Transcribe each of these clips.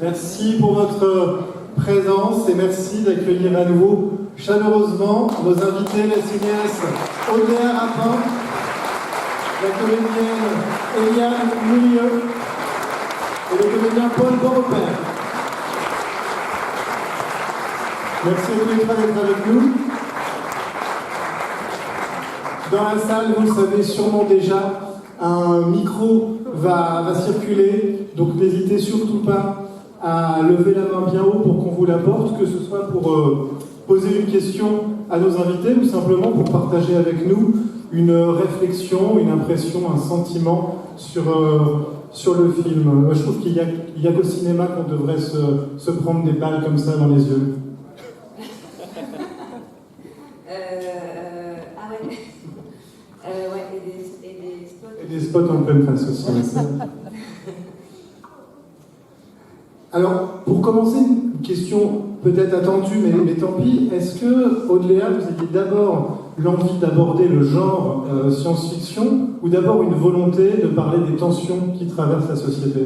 Merci pour votre présence et merci d'accueillir à nouveau chaleureusement nos invités, la cinéaste Audrey Rapin, la comédienne Eliane Moulieu et le comédien Paul Boropère. Merci à tous les trois d'être avec nous. Dans la salle, vous le savez sûrement déjà, un micro va circuler, donc n'hésitez surtout pas à lever la main bien haut pour qu'on vous l'apporte, que ce soit pour poser une question à nos invités ou simplement pour partager avec nous une réflexion, une impression, un sentiment sur le film. Je trouve qu'il y a qu'au cinéma qu'on devrait se prendre des balles comme ça dans les yeux. Et des spots en pleine face aussi. Alors, pour commencer, une question peut-être attendue, mais tant pis. Est-ce que, Audléa, vous aviez d'abord l'envie d'aborder le genre science-fiction ou d'abord une volonté de parler des tensions qui traversent la société ?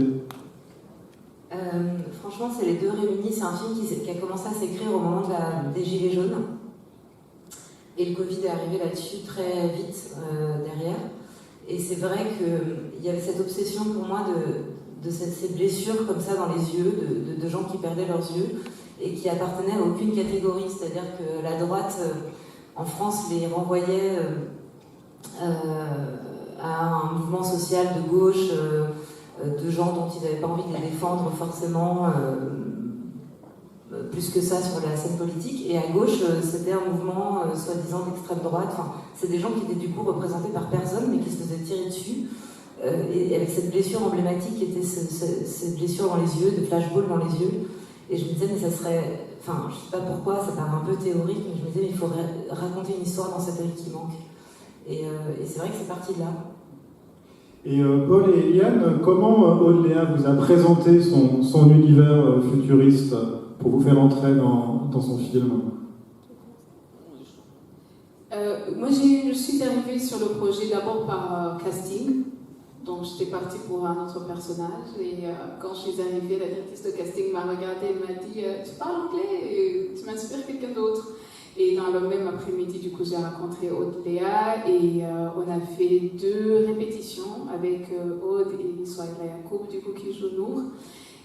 Franchement, c'est les deux réunis. C'est un film qui a commencé à s'écrire au moment des Gilets jaunes. Et le Covid est arrivé là-dessus très vite derrière. Et c'est vrai qu'il y avait cette obsession pour moi de ces blessures comme ça dans les yeux, de gens qui perdaient leurs yeux et qui appartenaient à aucune catégorie. C'est-à-dire que la droite, en France, les renvoyait à un mouvement social de gauche, de gens dont ils n'avaient pas envie de les défendre forcément, plus que ça sur la scène politique. Et à gauche, c'était un mouvement soi-disant d'extrême droite. Enfin, c'est des gens qui étaient du coup représentés par personne, mais qui se faisaient tirer dessus. Et avec cette blessure emblématique qui était cette blessure dans les yeux, de flashball dans les yeux. Et je me disais, mais ça serait... Enfin, je sais pas pourquoi, ça paraît un peu théorique, mais je me disais, mais il faudrait raconter une histoire dans cette œuvre qui manque. Et c'est vrai que c'est parti de là. Et Paul et Eliane, comment Audléa vous a présenté son univers futuriste pour vous faire entrer dans son film ? Moi, je suis arrivée sur le projet d'abord par casting. Donc, j'étais partie pour un autre personnage. Et quand je suis arrivée, la directrice de casting m'a regardée et m'a dit « Tu parles anglais et tu m'inspires quelqu'un d'autre ». Et dans le même après-midi, du coup, j'ai rencontré Audléa et on a fait 2 répétitions avec Aude et Souhaïla Yacoub, du coup, qui joue Nour.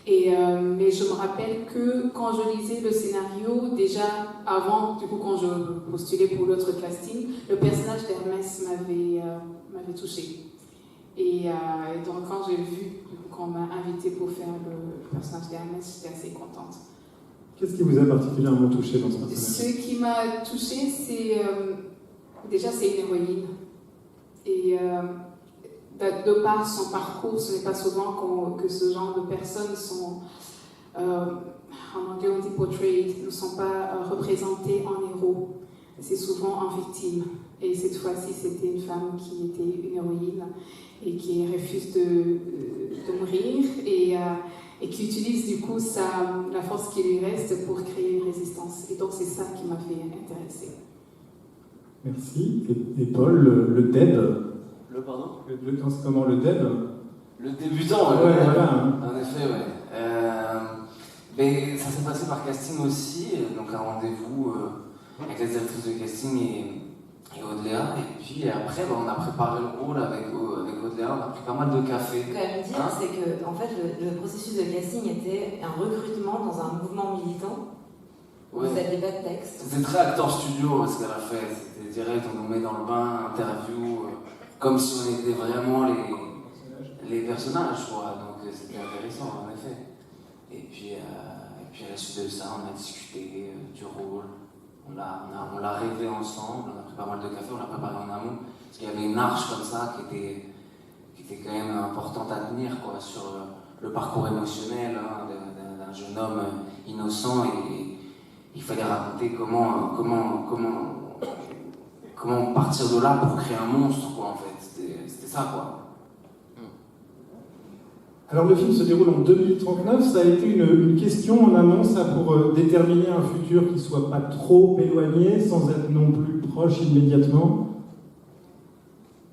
Mais je me rappelle que quand je lisais le scénario, déjà avant, du coup, quand je postulais pour l'autre casting, le personnage d'Hermès m'avait touchée. Et donc, quand j'ai vu qu'on m'a invitée pour faire le personnage d'Hermès, j'étais assez contente. Qu'est-ce qui vous a particulièrement touché dans ce personnage ? Ce qui m'a touchée, c'est déjà c'est une héroïne. Et de par son parcours, ce n'est pas souvent que ce genre de personnes sont, en anglais on dit portrayed, ne sont pas représentées en héros. C'est souvent en victime. Et cette fois-ci, c'était une femme qui était une héroïne et qui refuse de mourir et qui utilise du coup la force qui lui reste pour créer une résistance. Et donc c'est ça qui m'a fait intéresser. Merci. Et Paul, le dead. Le pardon ? C'est comment le dead ? Le débutant, ouais, voilà. En effet, ouais. Mais ça s'est passé par casting aussi, donc un rendez-vous avec la directrice de casting et Audléa. Et puis après, on a préparé le rôle avec Audléa, on a pris pas mal de café. Ce que je veux quand même dire, c'est que en fait, le processus de casting était un recrutement dans un mouvement militant. Ouais. Vous n'aviez pas de texte. C'était très acteur studio ce qu'elle a fait. C'était direct, on nous met dans le bain, interview, comme si on était vraiment les personnages, quoi. Donc c'était intéressant, en effet. Et puis à la suite de ça, on a discuté du rôle. On l'a rêvé ensemble, on a pris pas mal de café, on l'a préparé en amont. Parce qu'il y avait une arche comme ça qui était quand même importante à tenir, quoi, sur le parcours émotionnel d'un jeune homme innocent. Et il fallait raconter comment partir de là pour créer un monstre, quoi, en fait. C'était ça, quoi. Alors le film se déroule en 2039, ça a été une question en amont, ça, pour déterminer un futur qui ne soit pas trop éloigné, sans être non plus proche immédiatement.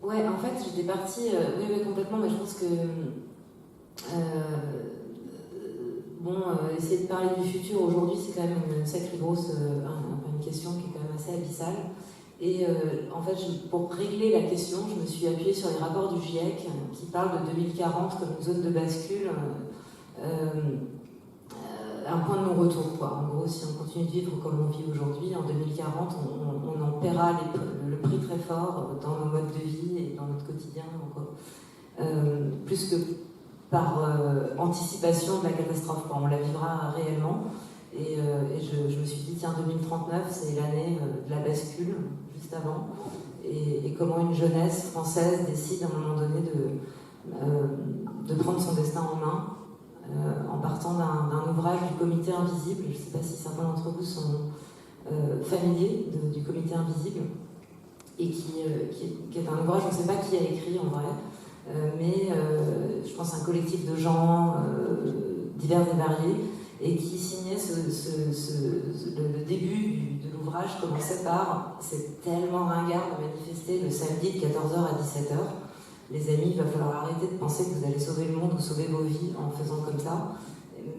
Ouais, en fait, j'étais partie, oui, complètement, mais je pense que, essayer de parler du futur aujourd'hui, c'est quand même une sacrée grosse une question qui est quand même assez abyssale. Et en fait, pour régler la question, je me suis appuyée sur les rapports du GIEC qui parlent de 2040 comme une zone de bascule, un point de non-retour, quoi. En gros, si on continue de vivre comme on vit aujourd'hui, en 2040, on en paiera le prix très fort dans nos modes de vie et dans notre quotidien. Donc, plus que par anticipation de la catastrophe, on la vivra réellement. Et je me suis dit, tiens, 2039, c'est l'année de la bascule, juste avant. Et comment une jeunesse française décide à un moment donné de prendre son destin en main, en partant d'un ouvrage du Comité Invisible. Je ne sais pas si certains d'entre vous sont familiers du Comité Invisible, et qui est un ouvrage, je ne sais pas qui a écrit en vrai, mais je pense un collectif de gens divers et variés, et qui signait le début de l'ouvrage commençait par « C'est tellement ringard de manifester le samedi de 14h à 17h. Les amis, il va falloir arrêter de penser que vous allez sauver le monde ou sauver vos vies en faisant comme ça.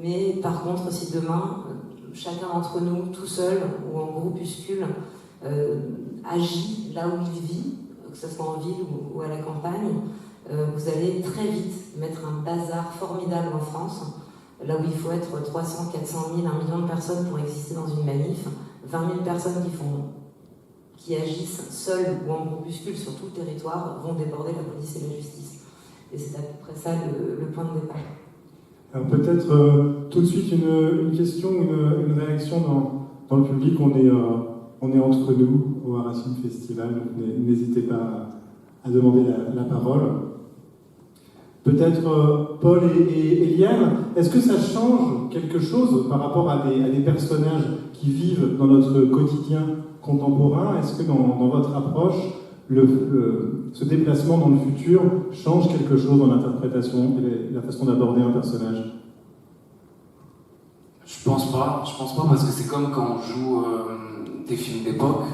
Mais par contre, si demain, chacun d'entre nous, tout seul ou en groupuscule, agit là où il vit, que ce soit en ville ou à la campagne, vous allez très vite mettre un bazar formidable en France, là où il faut être 300, 400 000, 1 million de personnes pour exister dans une manif, 20 000 personnes qui agissent seules ou en groupuscule sur tout le territoire vont déborder la police et la justice. Et c'est à peu près ça le point de départ. Alors peut-être tout de suite une question, une réaction dans le public. On est entre nous au Racine Festival, donc n'hésitez pas à demander la parole. Peut-être Paul et Eliane, est-ce que ça change quelque chose par rapport à des personnages qui vivent dans notre quotidien contemporain? Est-ce que dans votre approche, ce déplacement dans le futur change quelque chose dans l'interprétation et la façon d'aborder un personnage? Je pense pas parce que c'est comme quand on joue des films d'époque,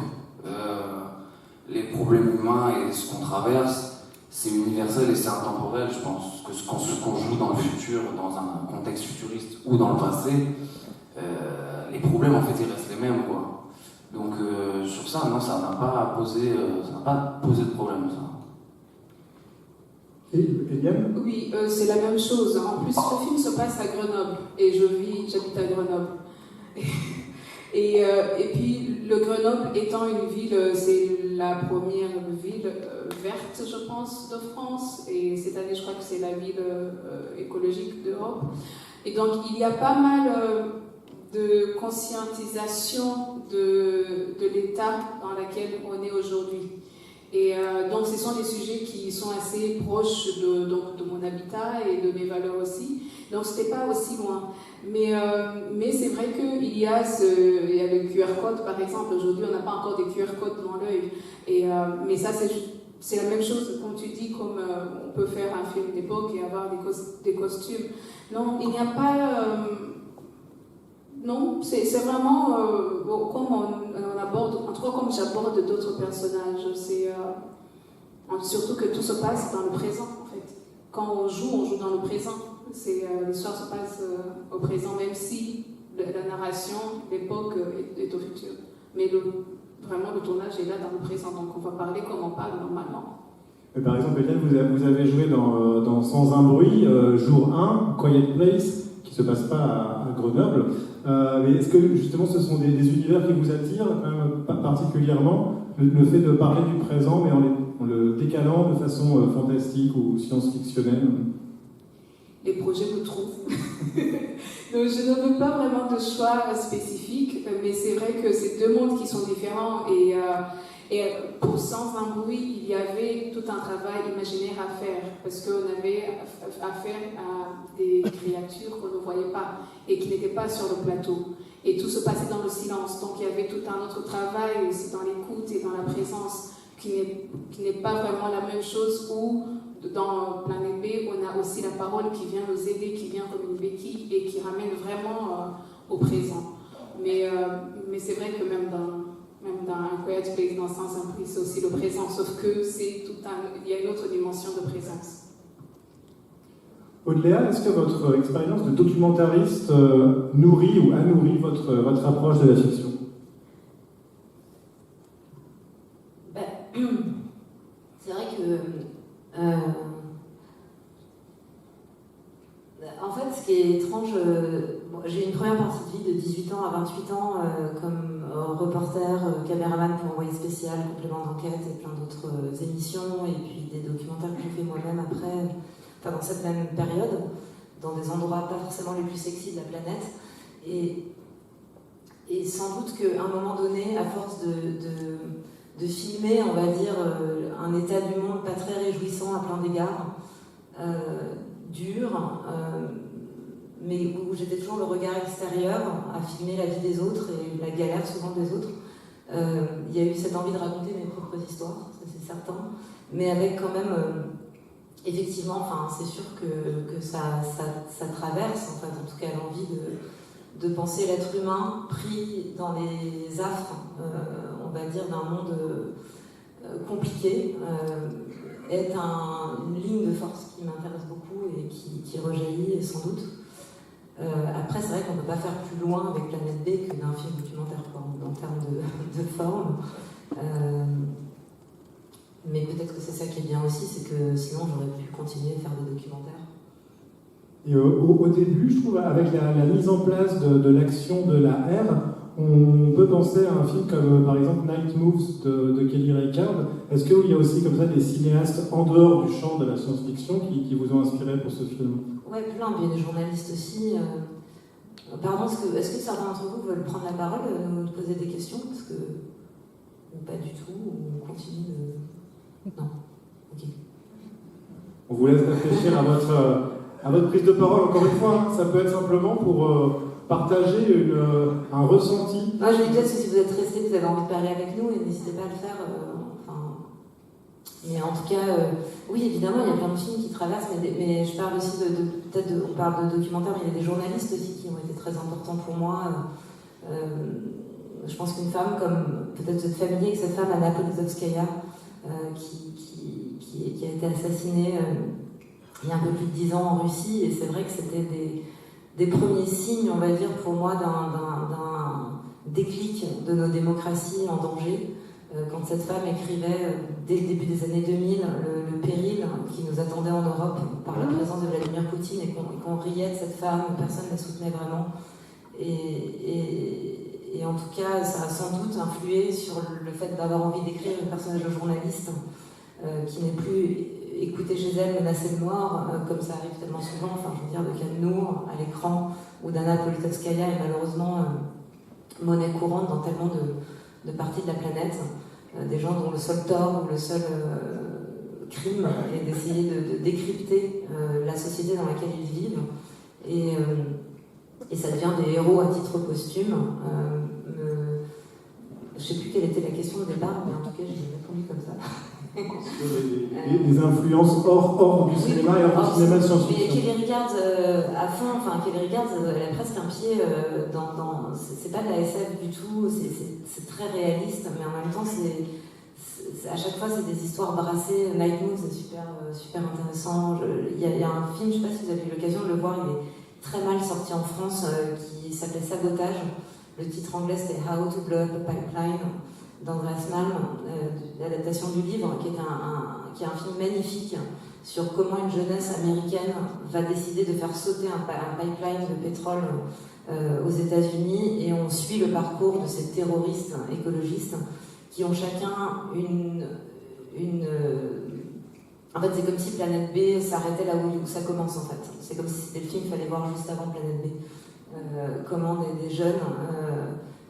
les problèmes humains et ce qu'on traverse, c'est universel et c'est intemporel. Je pense que ce qu'on joue dans le futur, dans un contexte futuriste ou dans le passé, les problèmes en fait ils restent les mêmes, quoi. Donc sur ça, non, ça n'a pas posé de problème, ça. Et Eliane? Oui, c'est la même chose. En plus, le film se passe à Grenoble et j'habite à Grenoble. Et puis, le Grenoble étant une ville, c'est la première ville verte, je pense, de France. Et cette année, je crois que c'est la ville écologique d'Europe. Et donc, il y a pas mal de conscientisation de l'état dans lequel on est aujourd'hui. Et donc, ce sont des sujets qui sont assez proches de mon habitat et de mes valeurs aussi. Donc, ce n'était pas aussi loin. Mais c'est vrai qu'il y a le QR code, par exemple. Aujourd'hui, on n'a pas encore des QR codes dans l'œil. Mais ça, c'est la même chose, comme tu dis, comme on peut faire un film d'époque et avoir des costumes. Non, il n'y a pas... non, c'est vraiment comme on aborde, en tout cas comme j'aborde d'autres personnages. C'est surtout que tout se passe dans le présent, en fait. Quand on joue dans le présent. L'histoire se passe au présent, même si la narration, l'époque est au futur. Mais vraiment, le tournage est là dans le présent, donc on va parler comme on parle normalement. Mais par exemple, Eliane, vous avez joué dans Sans un bruit, jour 1, Quiet Place, qui ne se passe pas à Grenoble. Mais est-ce que justement ce sont des univers qui vous attirent particulièrement, le fait de parler du présent, mais en le décalant de façon fantastique ou science-fictionnelle? Les projets me trouvent. Donc je ne veux pas vraiment de choix spécifiques, mais c'est vrai que c'est deux mondes qui sont différents. Et pour Sans un bruit, il y avait tout un travail imaginaire à faire, parce qu'on avait affaire à des créatures qu'on ne voyait pas et qui n'étaient pas sur le plateau. Et tout se passait dans le silence. Donc il y avait tout un autre travail aussi dans l'écoute et dans la présence, qui n'est pas vraiment la même chose, où dans Plein épée, on a aussi la parole qui vient nous aider, qui vient comme une béquille et qui ramène vraiment au présent. Mais c'est vrai que même dans un Quiet Place, dans Sans un bruit, c'est aussi le présent, sauf que il y a une autre dimension de présence. Aude-Léa, est-ce que votre expérience de documentariste nourrit ou a nourri votre approche de la fiction? C'est vrai que en fait, ce qui est étrange, j'ai eu une première partie de vie de 18 ans à 28 ans comme reporter, caméraman pour Envoyé spécial, complément d'enquête et plein d'autres émissions, et puis des documentaires que j'ai fait moi-même après, dans cette même période, dans des endroits pas forcément les plus sexy de la planète. Et sans doute qu'à un moment donné, à force de filmer, on va dire, un état du monde pas très réjouissant à plein d'égards, dur, mais où j'étais toujours le regard extérieur à filmer la vie des autres et la galère souvent des autres. Il y a eu cette envie de raconter mes propres histoires, ça c'est certain, mais avec quand même, effectivement, c'est sûr que ça traverse, en fait, en tout cas l'envie de penser l'être humain pris dans les affres, on va dire, d'un monde compliqué, est une ligne de force qui m'intéresse beaucoup et qui rejaillit sans doute. Après, c'est vrai qu'on ne peut pas faire plus loin avec Planète B que d'un film documentaire en termes de forme. Mais peut-être que c'est ça qui est bien aussi, c'est que sinon j'aurais pu continuer à faire des documentaires. Et au début, je trouve, avec la mise en place de l'action de la R, on peut penser à un film comme par exemple Night Moves de Kelly Reichardt. Est-ce qu'il y a aussi comme ça des cinéastes en dehors du champ de la science-fiction qui vous ont inspiré pour ce film? Ouais, plein, il y a des journalistes aussi. Pardon, est-ce que certains d'entre vous veulent prendre la parole, nous poser des questions? Ou pas du tout, ou on continue de... Non. Ok. On vous laisse réfléchir à votre prise de parole, encore une fois. Ça peut être simplement pour partager un ressenti. Moi, je vais dire que si vous êtes restés, vous avez envie de parler avec nous, et n'hésitez pas à le faire. Mais en tout cas, oui, évidemment, il y a plein de films qui traversent, mais je parle aussi on parle de documentaires, mais il y a des journalistes aussi qui ont été très importants pour moi. Je pense qu'une femme, comme peut-être vous êtes familier avec cette femme, Anna Politkovskaya, qui a été assassinée il y a un peu plus de 10 ans en Russie, et c'est vrai que c'était des premiers signes, on va dire, pour moi, d'un déclic de nos démocraties en danger. Quand cette femme écrivait, dès le début des années 2000, le péril qui nous attendait en Europe par la présence de Vladimir Poutine, et qu'on riait de cette femme, personne ne la soutenait vraiment. Et en tout cas, ça a sans doute influé sur le fait d'avoir envie d'écrire un personnage de journaliste qui n'est plus écouté chez elle, menacé de mort, comme ça arrive tellement souvent, de Kane Nour à l'écran, ou d'Anna Politkovskaya est malheureusement monnaie courante dans tellement de parties de la planète, des gens dont le seul tort ou le seul crime est d'essayer de décrypter la société dans laquelle ils vivent, et ça devient des héros à titre posthume. Je ne sais plus quelle était la question au départ, mais en tout cas j'ai répondu comme ça. Des influences hors du cinéma et hors du cinéma de science-fiction. Mais Kelly Reichardt, Kelly Reichardt, elle a presque un pied dans c'est pas de la SF du tout, c'est très réaliste, mais en même temps, à chaque fois, c'est des histoires brassées. Night Moves, c'est super intéressant. Il y a un film, je ne sais pas si vous avez eu l'occasion de le voir, il est très mal sorti en France, qui s'appelait Sabotage. Le titre anglais, c'était How to Blow Up a Pipeline, d'Andreas Malm, l'adaptation du livre, qui est un film magnifique sur comment une jeunesse américaine va décider de faire sauter un pipeline de pétrole aux États-Unis, et on suit le parcours de ces terroristes écologistes qui ont chacun en fait, c'est comme si Planète B s'arrêtait là où ça commence, en fait. C'est comme si c'était le film qu'il fallait voir juste avant Planète B. Comment des jeunes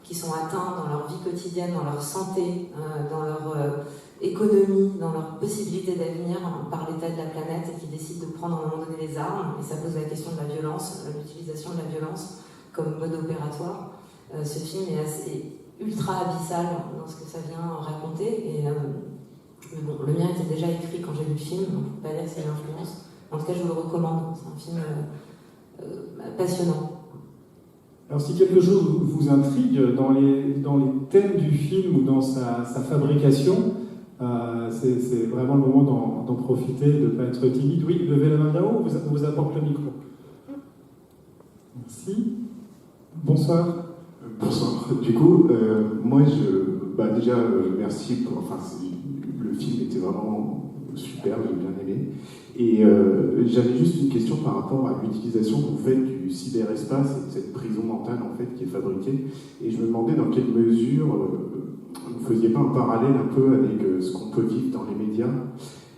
qui sont atteints dans leur vie quotidienne, dans leur santé, dans leur économie, dans leur possibilité d'avenir par l'état de la planète, et qui décident de prendre à un moment donné les armes. Et ça pose la question de la violence, l'utilisation de la violence comme mode opératoire. Ce film est assez ultra abyssal dans ce que ça vient raconter. Mais bon, le mien était déjà écrit quand j'ai vu le film, donc je ne peux pas dire que c'est une influence. En tout cas, je vous le recommande. C'est un film passionnant. Alors, si quelque chose vous intrigue dans les thèmes du film ou dans sa fabrication, C'est vraiment le moment d'en profiter, de ne pas être timide. Oui, levez la main bien haut, on vous apporte le micro. Merci. Bonsoir. Bonsoir. Du coup, moi, déjà, merci pour. Enfin, le film était vraiment super, j'ai bien aimé. Et j'avais juste une question par rapport à l'utilisation que vous faites du cyberespace et de cette prison mentale en fait qui est fabriquée. Et je me demandais dans quelle mesure vous ne faisiez pas un parallèle un peu avec ce qu'on peut vivre dans les médias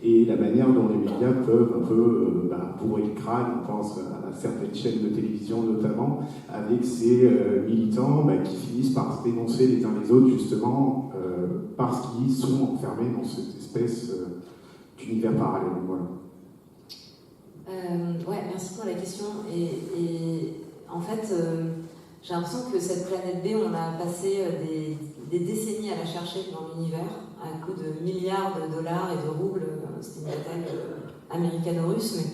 et la manière dont les médias peuvent un peu bourrer le crâne, on pense à certaines chaînes de télévision notamment, avec ces militants qui finissent par se dénoncer les uns les autres justement parce qu'ils sont enfermés dans cette espèce d'univers parallèle. Voilà. Ouais, merci pour la question. Et en fait, j'ai l'impression que cette planète B, on a passé des décennies à la chercher dans l'univers, à coup de milliards de dollars et de roubles. C'était une bataille américano-russe, mais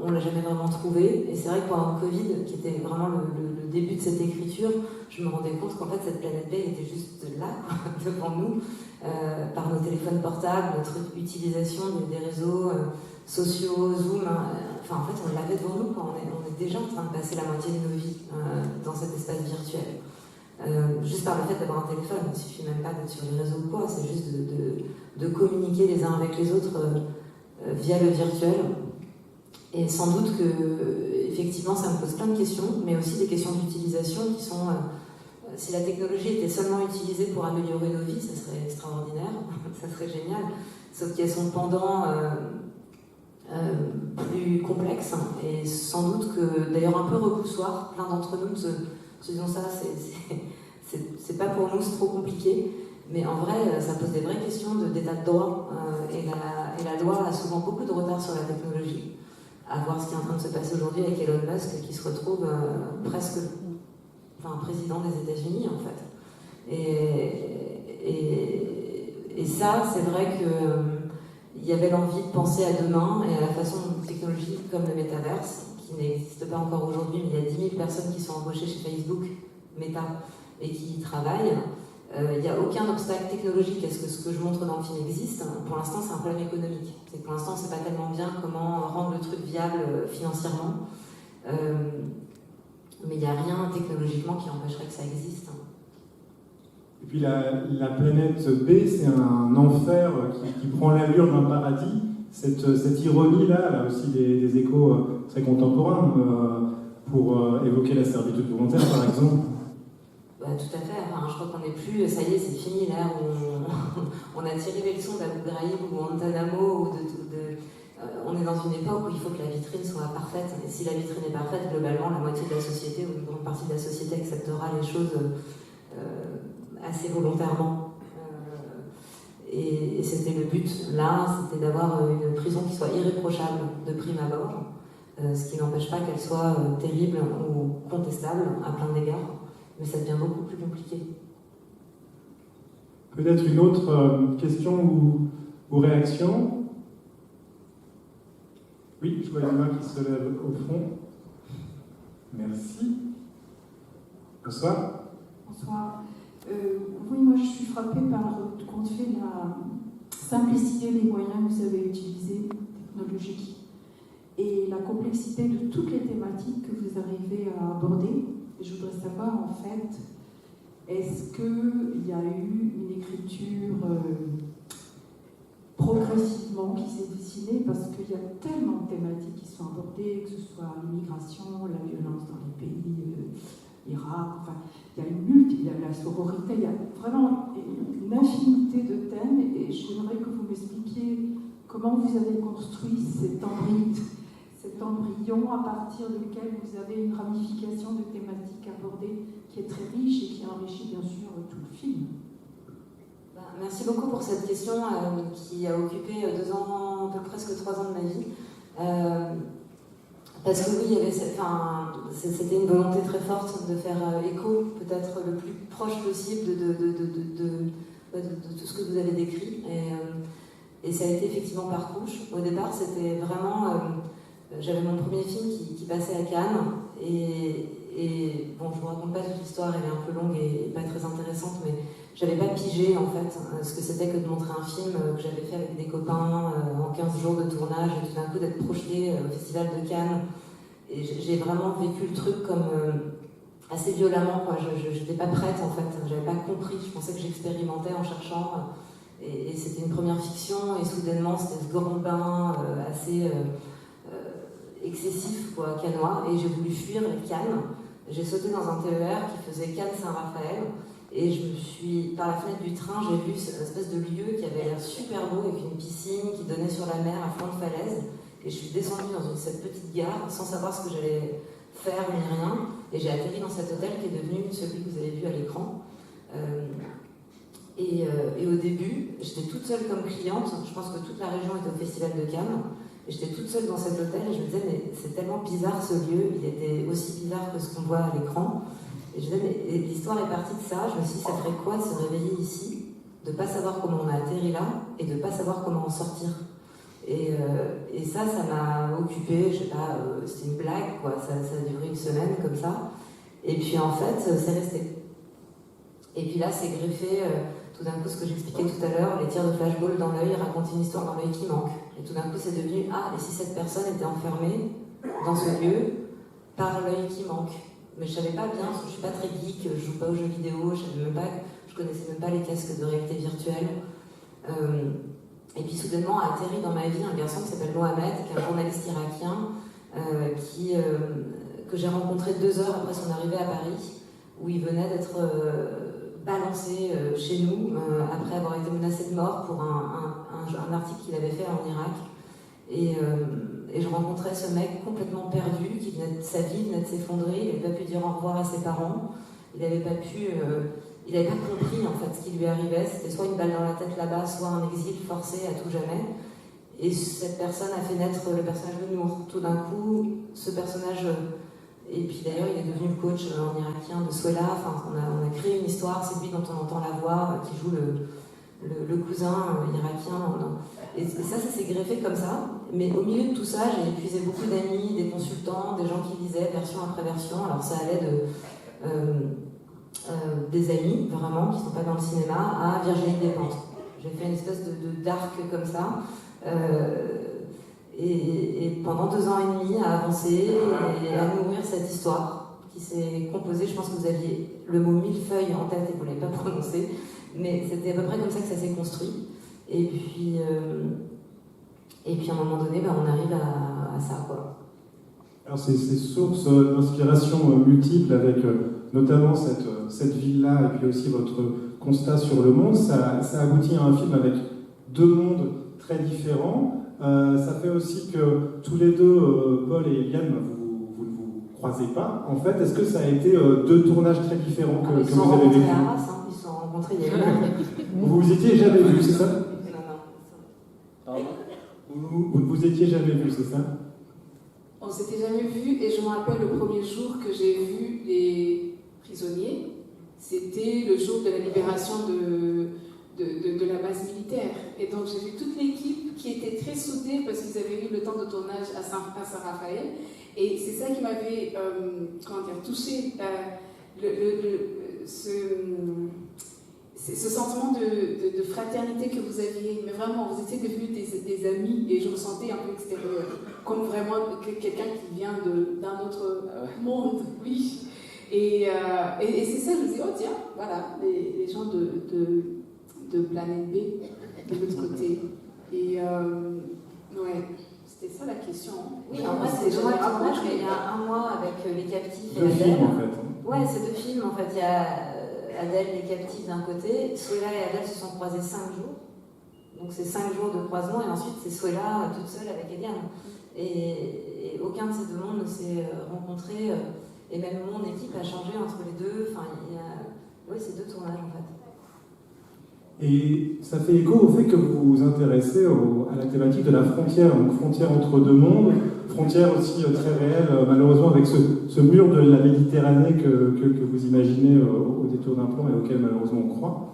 on ne l'a jamais vraiment trouvée. Et c'est vrai que pendant le Covid, qui était vraiment le début de cette écriture, je me rendais compte qu'en fait, cette planète B était juste là, devant nous, par nos téléphones portables, notre utilisation des réseaux sociaux, Zoom. Enfin, en fait, on l'avait devant nous, quoi. On est déjà en train de passer la moitié de nos vies dans cet espace virtuel. Juste par le fait d'avoir un téléphone, il ne suffit même pas d'être sur les réseaux ou quoi, c'est juste de communiquer les uns avec les autres via le virtuel. Et sans doute que, effectivement, ça me pose plein de questions, mais aussi des questions d'utilisation qui sont... si la technologie était seulement utilisée pour améliorer nos vies, ça serait extraordinaire, ça serait génial. Sauf qu'il y a son pendant plus complexe, et sans doute que, d'ailleurs un peu repoussoir, plein d'entre nous se disons ça, c'est pas pour nous, c'est trop compliqué. Mais en vrai, ça pose des vraies questions d'état de droit. Et la loi a souvent beaucoup de retard sur la technologie. À voir ce qui est en train de se passer aujourd'hui avec Elon Musk, qui se retrouve presque président des États-Unis, en fait. Et ça, c'est vrai qu'il y avait l'envie de penser à demain et à la façon technologique comme le métaverse, qui n'existe pas encore aujourd'hui, mais il y a 10 000 personnes qui sont embauchées chez Facebook, Meta, et qui y travaillent. Il n'y a aucun obstacle technologique à ce que ce que je montre dans le film existe. Pour l'instant, c'est un problème économique. C'est que pour l'instant, on ne sait pas tellement bien comment rendre le truc viable financièrement. Mais il n'y a rien technologiquement qui empêcherait que ça existe. Et puis la planète B, c'est un enfer qui prend l'allure d'un paradis. Cette ironie-là, elle a aussi des échos très contemporains pour évoquer la servitude volontaire, par exemple. Tout à fait. Enfin, je crois qu'on n'est plus, ça y est, c'est fini l'ère où on a tiré les leçons d'Abu Ghraib ou Guantanamo. On est dans une époque où il faut que la vitrine soit parfaite. Et si la vitrine est parfaite, globalement, la moitié de la société ou une grande partie de la société acceptera les choses assez volontairement. Et c'était le but, là, c'était d'avoir une prison qui soit irréprochable de prime abord, ce qui n'empêche pas qu'elle soit terrible ou contestable à plein d'égards. Mais ça devient beaucoup plus compliqué. Peut-être une autre question ou réaction? Oui, je vois une main qui se lève au fond. Merci. Bonsoir. Bonsoir. Oui, moi je suis frappée par compte fait la simplicité des moyens que vous avez utilisés, technologiques, et la complexité de toutes les thématiques que vous arrivez à aborder. Et je voudrais savoir, en fait, est-ce qu'il y a eu une écriture progressivement qui s'est dessinée, parce qu'il y a tellement de thématiques qui sont abordées, que ce soit l'immigration, la violence dans les pays, l'Irak, enfin, il y a la sororité, il y a vraiment une infinité de thèmes, et j'aimerais que vous m'expliquiez comment vous avez construit cet embryon à partir duquel vous avez une ramification de thématiques abordées qui est très riche et qui enrichit bien sûr tout le film. Merci beaucoup pour cette question qui a occupé 2 ans, presque 3 ans de ma vie. Parce que oui, c'était une volonté très forte de faire écho, peut-être le plus proche possible de tout ce que vous avez décrit. Et ça a été effectivement par couche. Au départ, c'était vraiment... j'avais mon premier film qui passait à Cannes. Et bon, je ne vous raconte pas toute l'histoire, elle est un peu longue et pas très intéressante, j'avais pas pigé en fait ce que c'était que de montrer un film que j'avais fait avec des copains en 15 jours de tournage et tout d'un coup d'être projeté au Festival de Cannes. Et j'ai vraiment vécu le truc comme assez violemment, quoi. Je n'étais pas prête en fait, j'avais pas compris, je pensais que j'expérimentais en cherchant. Et c'était une première fiction et soudainement c'était ce grand bain assez excessif, quoi, cannois. Et j'ai voulu fuir Cannes. J'ai sauté dans un TER qui faisait Cannes-Saint-Raphaël. Et je me suis, par la fenêtre du train, j'ai vu cette espèce de lieu qui avait l'air super beau, avec une piscine qui donnait sur la mer à flanc de falaise. Et je suis descendue dans cette petite gare sans savoir ce que j'allais faire ni rien. Et j'ai atterri dans cet hôtel qui est devenu celui que vous avez vu à l'écran. Et au début, j'étais toute seule comme cliente. Je pense que toute la région était au Festival de Cannes. Et j'étais toute seule dans cet hôtel et je me disais, mais c'est tellement bizarre ce lieu. Il était aussi bizarre que ce qu'on voit à l'écran. Et je disais, mais l'histoire est partie de ça. Je me suis dit, ça ferait quoi de se réveiller ici, de ne pas savoir comment on a atterri là, et de ne pas savoir comment en sortir. Et ça m'a occupée, je sais pas, c'était une blague, quoi. Ça a duré une semaine comme ça. Et puis en fait, c'est resté. Et puis là, c'est greffé, tout d'un coup, ce que j'expliquais tout à l'heure, les tirs de flashball dans l'œil racontent une histoire dans l'œil qui manque. Et tout d'un coup, c'est devenu, et si cette personne était enfermée dans ce lieu par l'œil qui manque. Mais je savais pas bien, parce que je suis pas très geek, je joue pas aux jeux vidéo, je connaissais même pas les casques de réalité virtuelle. Et puis soudainement a atterri dans ma vie un garçon qui s'appelle Mohamed, qui est un journaliste irakien, que j'ai rencontré 2 heures après son arrivée à Paris, où il venait d'être balancé chez nous, après avoir été menacé de mort pour un article qu'il avait fait en Irak. Et je rencontrais ce mec complètement perdu, qui venait de sa vie, venait de s'effondrer, il n'avait pas pu dire au revoir à ses parents, il n'avait pas compris en fait ce qui lui arrivait, c'était soit une balle dans la tête là-bas, soit un exil forcé à tout jamais. Et cette personne a fait naître le personnage de Nour. Tout d'un coup, ce personnage, et puis d'ailleurs il est devenu le coach en irakien de Souela, enfin, on a créé une histoire, c'est lui dont on entend la voix, qui joue le cousin irakien. Et ça s'est greffé comme ça. Mais au milieu de tout ça, j'ai épuisé beaucoup d'amis, des consultants, des gens qui lisaient version après version. Alors ça allait des amis, vraiment, qui ne sont pas dans le cinéma, à Virginie Despentes. J'ai fait une espèce de d'arc comme ça. Et pendant 2 ans et demi, à avancer et à nourrir cette histoire qui s'est composée. Je pense que vous aviez le mot millefeuille en tête et vous ne l'avez pas prononcé. Mais c'était à peu près comme ça que ça s'est construit. Et puis à un moment donné, on arrive à ça, quoi. Alors ces sources d'inspiration multiples, avec notamment cette ville-là, et puis aussi votre constat sur le monde, ça aboutit à un film avec 2 mondes très différents. Ça fait aussi que tous les deux, Paul et Eliane, vous ne vous croisez pas. En fait, est-ce que ça a été 2 tournages très différents que vous avez vécu? Ils se sont rencontrés il y a une heure. Vous vous étiez jamais vus, c'est ça? Non. Vous étiez jamais vus, c'est ça? On s'était jamais vus et je me rappelle le premier jour que j'ai vu les prisonniers, c'était le jour de la libération de la base militaire. Et donc j'ai vu toute l'équipe qui était très soudée parce qu'ils avaient eu le temps de tournage à Saint-Raphaël. Et c'est ça qui m'avait touchée. Ce sentiment de fraternité que vous aviez, mais vraiment, vous étiez devenus des amis et je me sentais un peu extérieure, comme vraiment quelqu'un qui vient d'un autre monde, oui. Et c'est ça, je me dis, oh tiens, voilà, les gens de Planète B, de l'autre côté. Et ouais, c'était ça la question. Oui, en vrai, c'est moi le tournage, mais il y a 1 mois avec Les Captifs et 2 Adèle. films, en fait. Ouais, c'est 2 films, en fait. Il y a Adèle, Les Captifs d'un côté, Souela et Adèle se sont croisés 5 jours. Donc c'est 5 jours de croisement, et ensuite c'est Souela toute seule avec Eliane. Et aucun de ces 2 mondes ne s'est rencontré, et même mon équipe a changé entre les 2. Enfin, oui, c'est 2 tournages en fait. Et ça fait écho au fait que vous vous intéressez à la thématique de la frontière, donc frontière entre 2 mondes, frontière aussi très réelle, malheureusement avec ce mur de la Méditerranée que vous imaginez au détour d'un plan et auquel malheureusement on croit.